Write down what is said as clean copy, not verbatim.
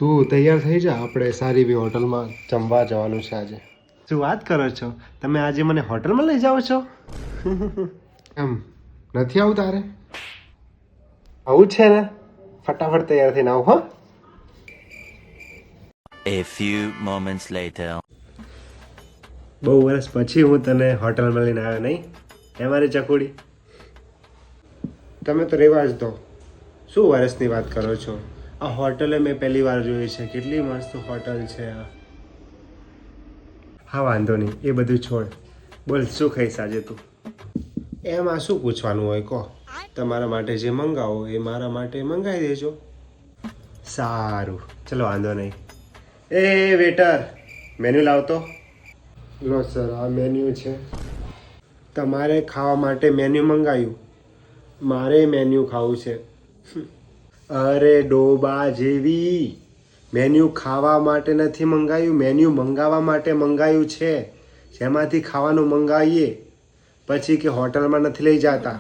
તું તૈયાર થઈ જા, આપણે સારી એવી હોટલમાં જમવા જવાનું છે આજે. શું વાત કરો છો? તમે આજે મને હોટલમાં લઈ જાઓ છો? એમ નથી આવું તારે? આવું છે ને? ફટાફટ તૈયાર થઈને આવો હો. A few moments later. બહુ વર્ષ પછી હું તને હોટલમાં લઈને આવ્યો નહીં? હે મારી ચકુડી? તમે તો રેવા જ દો. શું વર્ષની વાત કરો છો? આ હોટલે મેં પહેલી વાર જોઈ છે. કેટલી મસ્ત હોટલ છે આ. હા વાંધો નહીં, એ બધું છોડ. બોલ શું ખાઈશ આજે તું? એમાં શું પૂછવાનું હોય કહો. તમારા માટે જે મંગાવો એ મારા માટે મંગાવી દેજો. સારું, ચલો વાંધો નહીં. એ વેટર, મેન્યુ લાવતો. લો સર, આ મેન્યુ છે. તમારે ખાવા માટે મેન્યુ મંગાવ્યું, મારે મેન્યુ ખાવું છે. અરે ડોબા જેવી, મેન્યુ ખાવા માટે નથી મંગાવ્યું, મેન્યુ મંગાવવા માટે મંગાવ્યું છે. જેમાંથી ખાવાનું મંગાવીએ પછી કે હોટલમાં નથી લઈ જતા.